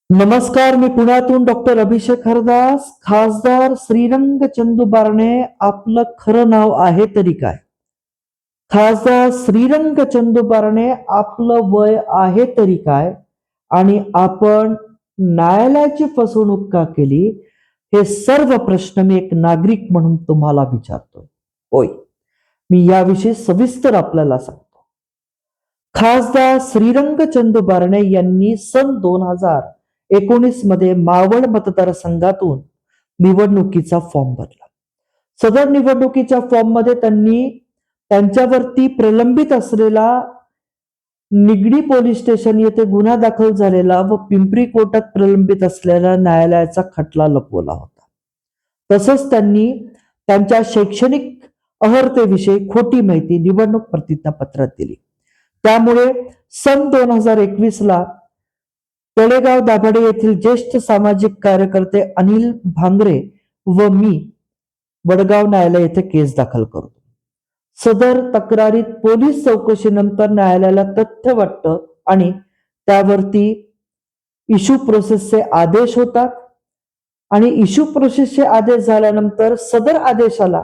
नमस्कार, मी पुण्यातून डॉक्टर अभिषेक हरदास. खासदार श्रीरंग चंदू बारणे आपलं खरं नाव आहे तरी काय? खासदार श्रीरंग चंदू बारणे आपलं वय आहे तरी काय? आणि आपण न्यायालयाची फसवणूक का केली? हे सर्व प्रश्न मी एक नागरिक म्हणून तुम्हाला विचारतोय. होय, मी याविषयी सविस्तर आपल्याला सांगतो. खासदार श्रीरंग चंदू बारणे यांनी सन 2019 मध्ये मावळ मतदारसंघातून निवडणुकीचा फॉर्म भरला. सदर निवडणुकीच्या फॉर्म मध्ये त्यांनी त्यांच्यावरती प्रलंबित असलेला निगडी पोलीस स्टेशन येथे गुन्हा दाखल झालेला व पिंपरी कोर्टात प्रलंबित असलेला न्यायालयाचा खटला लपवला होता. तसंच त्यांनी त्यांच्या शैक्षणिक अर्हतेविषयी खोटी माहिती निवडणूक प्रतिज्ञापत्रात दिली. त्यामुळे सन 2021 ला तळेगाव दाभाडे येथील ज्येष्ठ सामाजिक कार्यकर्ते अनिल भांगरे व मी वडगाव न्यायालय येथे केस दाखल करतो. सदर तक्रारीत पोलीस चौकशीनंतर न्यायालयाला तथ्य वाटतं आणि त्यावरती इश्यू प्रोसेसचे आदेश होतात आणि इश्यू प्रोसेसचे आदेश झाल्यानंतर सदर आदेशाला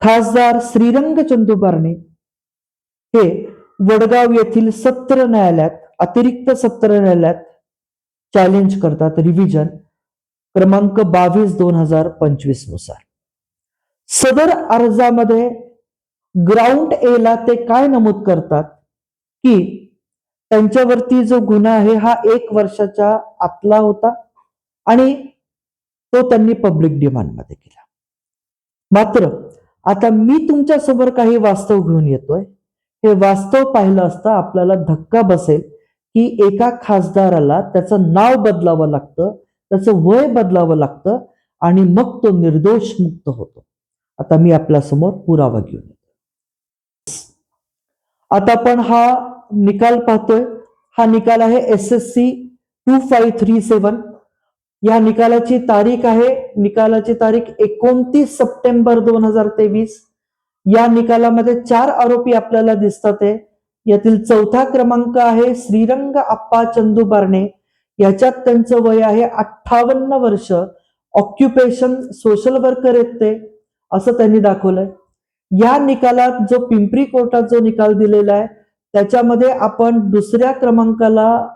खासदार श्रीरंग चंदू बारणे हे वडगाव येथील सत्र न्यायालयात, अतिरिक्त सत्र न्यायालयात चॅलेंज करतात रिव्हिजन क्रमांक 22/2025 नुसार. सदर अर्जामध्ये ग्राउंड ए ला ते काय नमूद करतात की त्यांच्यावरती जो गुन्हा आहे हा 1 वर्षाच्या आतला होता आणि तो त्यांनी पब्लिक डिमांडमध्ये केला. मात्र आता मी तुमच्या समोर काही वास्तव घेऊन येतोय. हे वास्तव पाहिलं असता आपल्याला धक्का बसेल की एका खासदाराला त्याचं नाव बदलावं लागतं, त्याचं वय बदलावं लागतं आणि मग तो निर्दोष मुक्त होतो. आता मी आपल्या समोर पुरावा घेऊन येतो. आता आपण हा निकाल पाहतोय. हा निकाल आहे SSC 2537. या निकालाची तारीख आहे, निकालाची तारीख 29 सप्टेंबर 2023. या निकालामध्ये 4 आरोपी आपल्याला दिसतात. यातील चौथा क्रमांक आहे श्रीरंग अप्पा चंदू बारणे. याच्यात त्यांचं वय आहे 58 वर्ष. ऑक्युपेशन सोशल वर्कर आहेत ते, असं त्यांनी दाखवलंय. या निकालात जो पिंपरी कोर्टात जो निकाल दिलेला आहे त्याच्यामध्ये आपण दुसऱ्या क्रमांकाला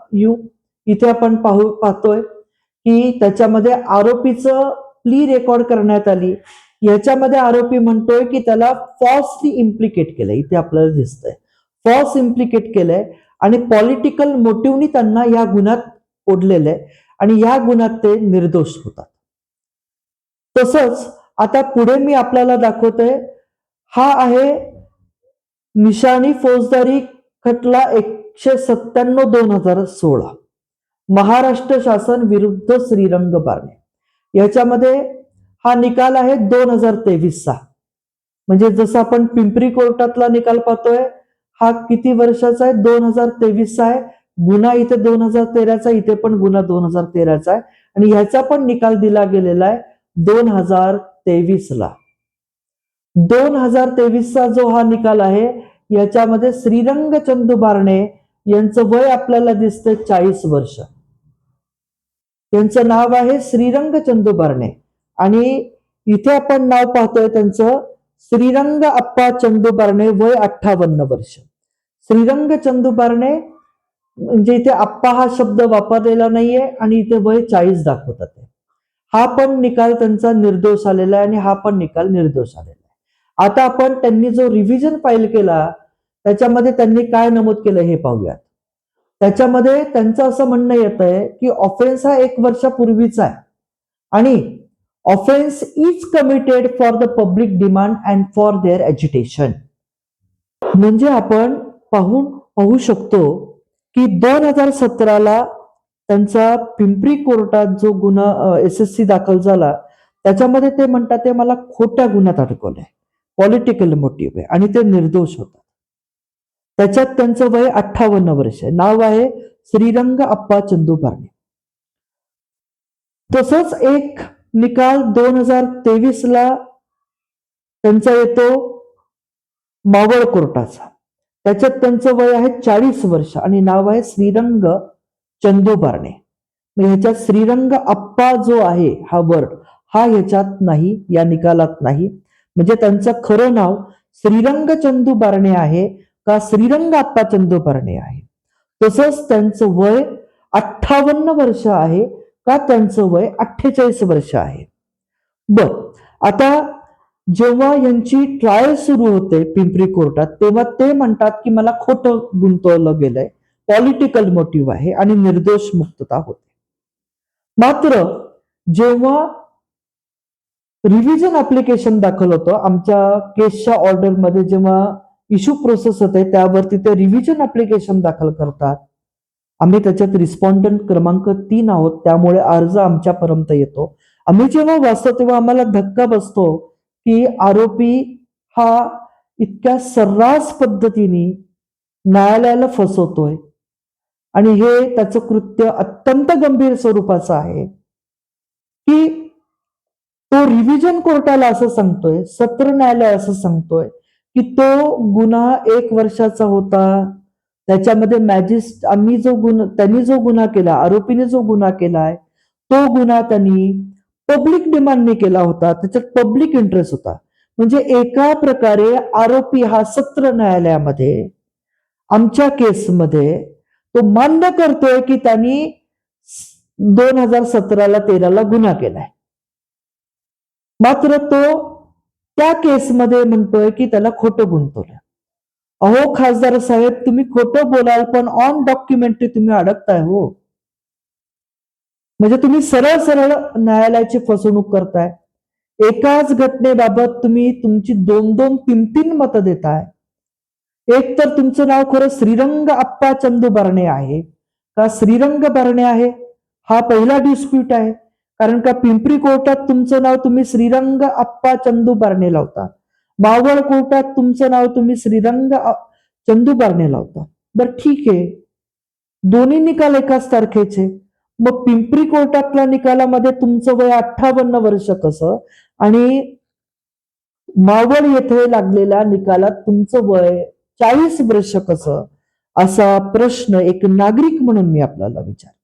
इथे आपण पाहतोय की त्याच्यामध्ये आरोपीचं प्ली रेकॉर्ड करण्यात आली. याच्यामध्ये आरोपी म्हणतोय की त्याला फॉल्सली इम्प्लिकेट केलंय. इथे आपल्याला दिसतंय फॉल्स इम्प्लिकेट केलंय आणि पॉलिटिकल मोटिव्हनी त्यांना या गुन्ह्यात ओढलेलं आहे आणि या गुन्ह्यात ते निर्दोष होतात. तसंच आता पुढे मी आपल्याला दाखवतोय, हा आहे निशाणी फौजदारी खटला 197/2016 महाराष्ट्र शासन विरुद्ध श्रीरंग बारणे. याच्यामध्ये हा निकाल आहे 2023 चा. म्हणजे जसं आपण पिंपरी कोर्टातला निकाल पाहतोय हा किती वर्षाचा आहे? 2023 चा आहे. गुन्हा इथे 2013 चा, इथे पण गुन्हा 2013 चा आहे आणि ह्याचा पण निकाल दिला गेलेला आहे 2023 ला. 2023 चा जो हा निकाल आहे याच्यामध्ये श्रीरंग चंदू बारणे यांचं वय आपल्याला दिसतंय 40 वर्ष. त्यांचं नाव आहे श्रीरंग चंदू बारणे आणि इथे आपण नाव पाहतोय त्यांचं श्रीरंग अप्पा चंदू बारणे, वय 58 वर्ष. श्रीरंग चंदू बारणे म्हणजे इथे अप्पा हा शब्द वापरलेला नाहीये आणि इथे वय 40 दाखवतात. हा पण निकाल त्यांचा निर्दोष आलेला आहे आणि हा पण निकाल निर्दोष आलेला आहे. आता आपण त्यांनी जो रिव्हिजन फाईल केला त्याच्यामध्ये त्यांनी काय नमूद केलं हे पाहूयात. त्याच्यामध्ये त्यांचं असं म्हणणं येत आहे की ऑफेन्स हा 1 वर्षापूर्वीचा आहे आणि offence is committed for the public demand and for their education. म्हणजे आपण पाहू शकतो की 2017 त्यांचा पिंपरी कोर्टात जो गुन्हा SSC दाखल झाला त्याच्यामध्ये ते म्हणतात ते मला खोट्या गुन्ह्यात अडकवलंय, पॉलिटिकल मोटिव्ह आहे आणि ते निर्दोष होतात. त्याच्यात त्यांचं वय 58 वर्ष आहे. नाव आहे श्रीरंग अप्पा चंदू बारणे. तसंच एक निकाल 2023 ला त्यांचा येतो मावळ कोर्टाचा. त्याच्यात त्यांचं वय आहे 40 वर्ष आणि नाव आहे श्रीरंग चंदू बारणे. मग ह्याच्यात श्रीरंग अप्पा जो आहे हा वर्ड हा ह्याच्यात नाही, या निकालात नाही. म्हणजे त्यांचं खरं नाव श्रीरंग चंदू बारणे आहे का श्रीरंग अप्पा चंदू बारणे आहे. तसंच त्यांचं वय 58 वर्ष आहे का त्यांचं वय 48 वर्ष आहे. बर, आता जेव्हा यांची ट्रायल सुरू होते पिंपरी कोर्टात तेव्हा ते म्हणतात की मला खोटं गुंतवलं गेलंय, पॉलिटिकल मोटिव्ह आहे आणि निर्दोष मुक्तता होते. मात्र जेव्हा रिव्हिजन ऍप्लिकेशन दाखल होतं आमच्या केसच्या ऑर्डरमध्ये, जेव्हा इश्यू प्रोसेस होते त्यावरती ते रिव्हिजन ऍप्लिकेशन दाखल करतात. आम्ही त्याच्यात रिस्पॉन्डंट क्रमांक 3 आहोत, त्यामुळे अर्ज आमच्यापर्यंत येतो. आम्ही जेव्हा वाचतो तेव्हा आम्हाला धक्का बसतो की आरोपी हा इतक्या सर्रास पद्धतीने न्यायालयाला फसवतोय आणि हे त्याचं कृत्य अत्यंत गंभीर स्वरूपाचं आहे की तो रिव्हिजन कोर्टाला असं सांगतोय, सत्र न्यायालय असं सांगतोय की तो गुन्हा 1 वर्षाचा होता. त्याच्यामध्ये त्यांनी जो गुन्हा केला, आरोपीने जो गुन्हा केलाय तो गुन्हा त्यांनी पब्लिक डिमांडने केला होता, त्याच्यात पब्लिक इंटरेस्ट होता. म्हणजे एका प्रकारे आरोपी हा सत्र न्यायालयामध्ये आमच्या केसमध्ये तो मान्य करतोय की त्यांनी 2017-13 गुन्हा केलाय. मात्र तो त्या केसमध्ये म्हणतोय की त्याला खोटं गुंतवलं. अहो खासदार साहेब, तुम्ही खोटं बोलाल पण ऑन डॉक्युमेंटरी तुम्ही अडकताय हो. म्हणजे तुम्ही सरळ सरळ न्यायालयाची फसवणूक करताय. एकाच घटनेबाबत तुम्ही तुमची 2-2, 3-3 मतं देताय. एक तर तुमचं नाव खरं श्रीरंग अप्पा चंदू बारणे आहे का श्रीरंग बारणे आहे, हा पहिला डिस्प्यूट आहे. कारण का पिंपरी कोर्टात तुमचं नाव तुम्ही श्रीरंग अप्पा चंदू बारणे लावता, मावळ कोर्टात तुमचं नाव तुम्ही श्रीरंग चंदू बारणे लावता. बर ठीक आहे, दोन्ही निकाल एकाच तारखेचे. मग पिंपरी कोर्टातल्या निकालामध्ये तुमचं वय 58 वर्ष कसं आणि मावळ येथे लागलेल्या निकालात तुमचं वय 40 वर्ष कसं, असा प्रश्न एक नागरिक म्हणून मी आपल्याला विचारतो.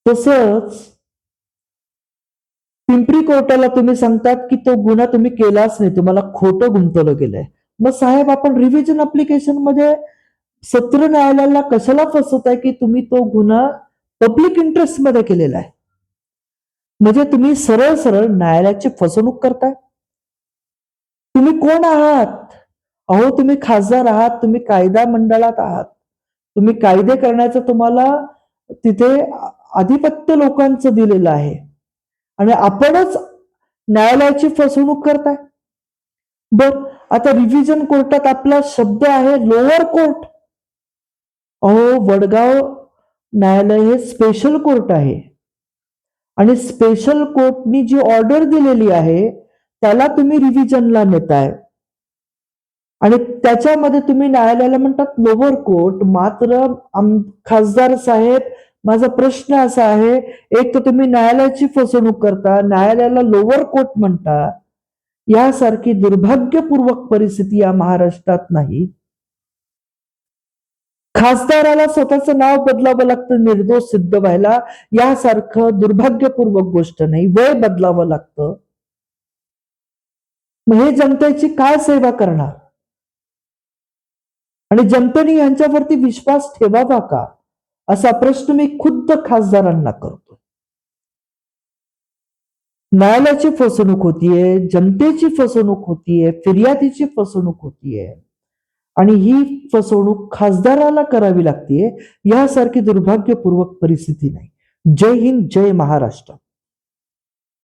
तसंच पिंपरी कोर्टाला तुम्ही सांगतात की तो गुन्हा तुम्ही केलाच नाही, तुम्हाला खोटं गुंतवलं गेलंय. मग साहेब, आपण रिव्हिजन ऍप्लिकेशन मध्ये सत्र न्यायालयाला कशाला फसवताय की तुम्ही तो गुन्हा पब्लिक इंटरेस्ट मध्ये केलेला आहे. म्हणजे तुम्ही सरळ सरळ न्यायालयाची फसवणूक करताय. तुम्ही कोण आहात? अहो तुम्ही खासदार आहात, तुम्ही कायदा मंडळात आहात, तुम्ही कायदे करण्याचं तुम्हाला तिथे आधिपत्य लोकांचं दिलेलं आहे आणि आपणच न्यायालयाची फसवणूक करताय. बर, आता रिव्हिजन कोर्टात आपला शब्द आहे लोअर कोर्ट. अहो वडगाव न्यायालय हे स्पेशल कोर्ट आहे आणि स्पेशल कोर्टनी जी ऑर्डर दिलेली आहे त्याला तुम्ही रिव्हिजनला नेताय आणि त्याच्यामध्ये तुम्ही न्यायालयाला म्हणतात लोअर कोर्ट. मात्र खासदार साहेब, माझा प्रश्न असा आहे, एक तर तुम्ही न्यायालयाची फसवणूक करता, न्यायालयाला लोअर कोर्ट म्हणता. यासारखी दुर्भाग्यपूर्वक परिस्थिती या महाराष्ट्रात नाही. खासदाराला स्वतःचं नाव बदलावं लागतं निर्दोष सिद्ध व्हायला, यासारखं दुर्भाग्यपूर्वक गोष्ट नाही. वय बदलावं लागतं. मग हे जनतेची काय सेवा करणार आणि जनतेने यांच्यावरती विश्वास ठेवावा का, असा प्रश्न मी खुद्द खासदारांना करतो. न्यायालयाची फसवणूक होतीये, जनतेची फसवणूक होतीये, फिर्यादीची फसवणूक होतीये आणि ही फसवणूक खासदाराला करावी लागतीये. यासारखी दुर्भाग्यपूर्वक परिस्थिती नाही. जय हिंद, जय महाराष्ट्र.